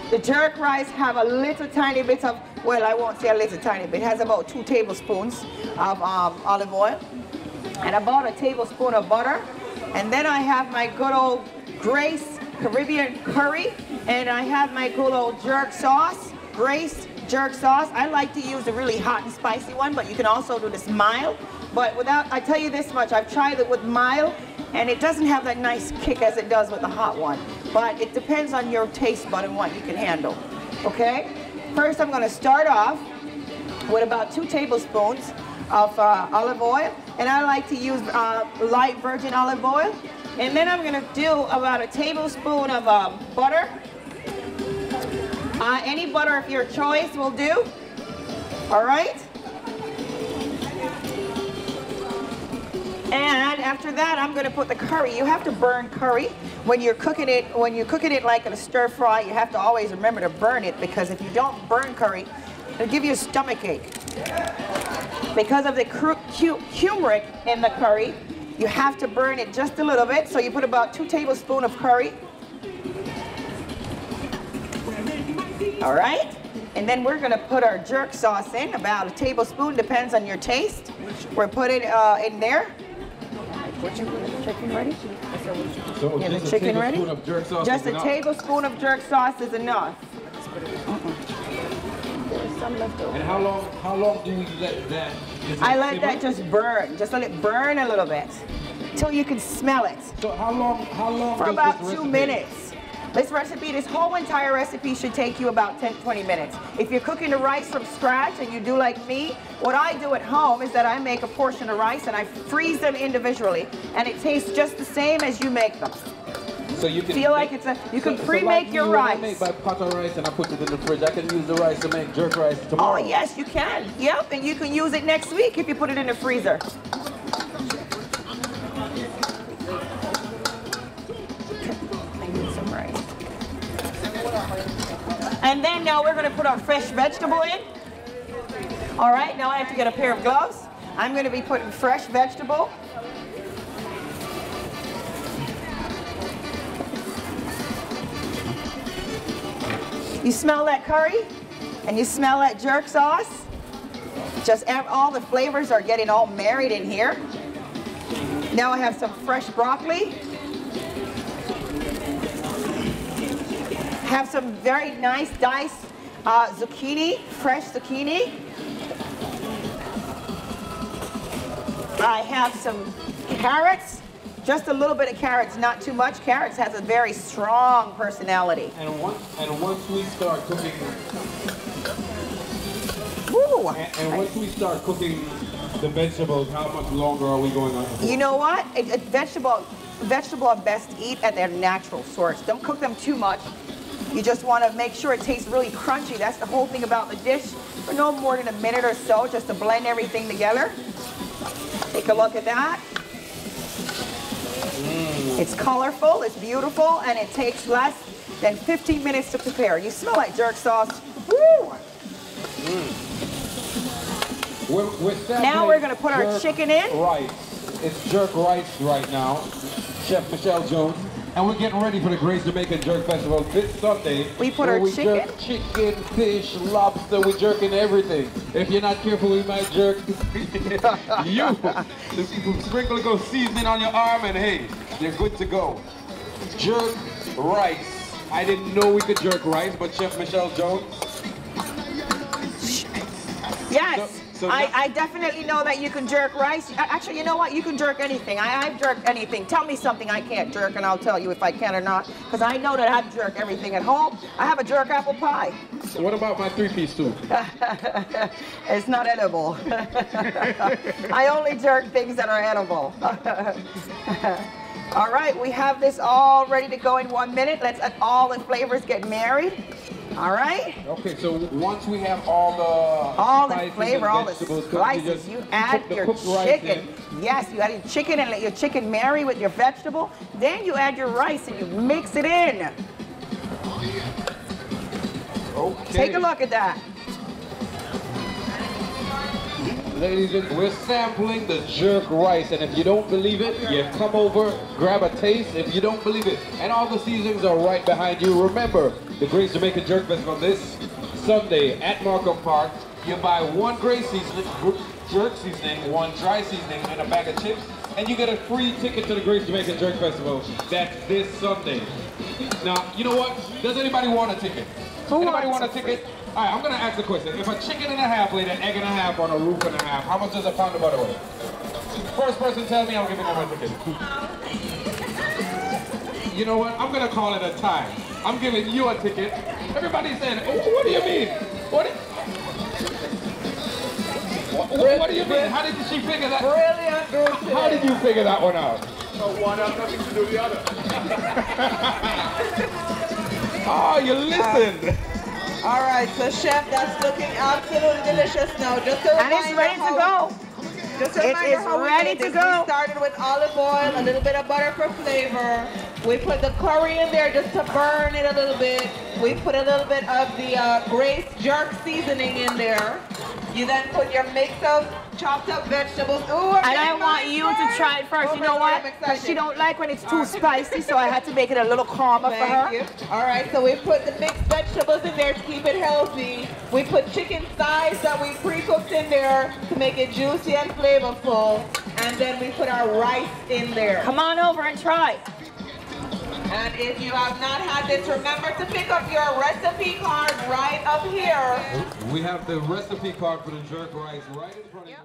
The jerk rice have a little tiny bit of, well, I won't say a little tiny bit, it has about 2 tablespoons of olive oil and about a tablespoon of butter. And then I have my good old Grace Caribbean curry, and I have my good old jerk sauce, Grace jerk sauce. I like to use a really hot and spicy one, but you can also do this mild. But without, I tell you this much, I've tried it with mild, and it doesn't have that nice kick as it does with the hot one. But it depends on your taste bud and what you can handle, okay? First, I'm gonna start off with about 2 tablespoons of olive oil, and I like to use light virgin olive oil. And then I'm gonna do about a tablespoon of butter. Any butter of your choice will do, all right? And after that, I'm gonna put the curry. You have to burn curry when you're cooking it. When you're cooking it like in a stir fry, you have to always remember to burn it, because if you don't burn curry, it'll give you a stomach ache. Because of the turmeric in the curry, you have to burn it just a little bit. So you put about 2 tablespoons of curry. All right, and then we're gonna put our jerk sauce in, about a tablespoon, depends on your taste. We'll put it in there. Chicken ready? So yeah, just the chicken ready? Of jerk sauce just a tablespoon of jerk sauce is enough. There's some left over. And how long do you let that? I let that just burn. Just let it burn a little bit till you can smell it. So how long? For about 2 minutes. This recipe, this whole entire recipe should take you about 10-20 minutes. If you're cooking the rice from scratch and you do like me, what I do at home is that I make a portion of rice and I freeze them individually, and it tastes just the same as you make them. So you can feel like it's a, you can pre-make your rice. I make my pot of rice and I put it in the fridge. I can use the rice to make jerk rice tomorrow. Oh yes, you can. Yep, and you can use it next week if you put it in the freezer. And then now we're going to put our fresh vegetable in. All right, now I have to get a pair of gloves. I'm going to be putting fresh vegetable. You smell that curry? And you smell that jerk sauce? Just all the flavors are getting all married in here. Now I have some fresh broccoli. Have some very nice diced zucchini, fresh zucchini. I have some carrots, just a little bit of carrots, not too much. Carrots has a very strong personality. And once we start cooking, and once we start cooking the vegetables, how much longer are we going on? You know what? Vegetable are best to eat at their natural source. Don't cook them too much. You just want to make sure it tastes really crunchy. That's the whole thing about the dish. For no more than a minute or so, just to blend everything together. Take a look at that. It's colorful, it's beautiful, and it takes less than 15 minutes to prepare. You smell like jerk sauce. Woo! Now we're going to put our chicken in. Rice. It's jerk rice right now. Chef Michelle Jones. And we're getting ready for the Grace Jamaican Jerk Festival this Sunday. We put our chicken. Jerk chicken, fish, lobster, we're jerking everything. If you're not careful, we might jerk you. Sprinkle a little seasoning on your arm and hey, you're good to go. Jerk rice. I didn't know we could jerk rice, but Chef Michelle Jones. Yes. I definitely know that you can jerk rice. Actually, you know what? You can jerk anything. I've jerked anything. Tell me something I can't jerk and I'll tell you if I can or not. Because I know that I've jerked everything at home. I have a jerk apple pie. So what about my 3-piece soup? It's not edible. I only jerk things that are edible. All right, we have this all ready to go in 1 minute. Let's let all the flavors get married. All right? Okay, so once we have all the flavor, all the spices, you add your chicken. Yes, you add your chicken and let your chicken marry with your vegetable. Then you add your rice and you mix it in. Okay. Take a look at that. Ladies and we're sampling the jerk rice, and if you don't believe it, you come over, grab a taste. If you don't believe it, and all the seasonings are right behind you. Remember, the Grace Jamaican Jerk Festival this Sunday at Markham Park. You buy one Grace seasoning, jerk seasoning, one dry seasoning, and a bag of chips, and you get a free ticket to the Grace Jamaican Jerk Festival. That's this Sunday. Now, you know what? Does anybody want a ticket? Anybody want a ticket? All right, I'm gonna ask a question. If a chicken and a half laid an egg and a half on a roof and a half, how much does a pound of butter weigh? First person tell me, I'm giving them a ticket. You know what? I'm gonna call it a tie. I'm giving you a ticket. Everybody's saying, oh, what do you mean? What do you mean? How did she figure that? Brilliant group today. How did you figure that one out? So one has nothing to do with the other. Oh, you listened. All right, so chef, that's looking absolutely delicious now. Just a And it's ready to go. Just a It reminder is how we ready made to this. go. We started with olive oil, a little bit of butter for flavor. We put the curry in there just to burn it a little bit. We put a little bit of the Grace jerk seasoning in there. You then put your mix of chopped up vegetables. Ooh, And I want you to try it first. Oh You my know God, what? I'm Because she excited. don't like when it's too spicy, so I had to make it a little calmer for her. Thank you. All right, so we put the mixed vegetables in there to keep it healthy. We put chicken thighs that we pre-cooked in there to make it juicy and flavorful. And then we put our rice in there. Come on over and try. And if you have not had this, remember to pick up your recipe card right up here. We have the recipe card for the jerk rice right in front of you.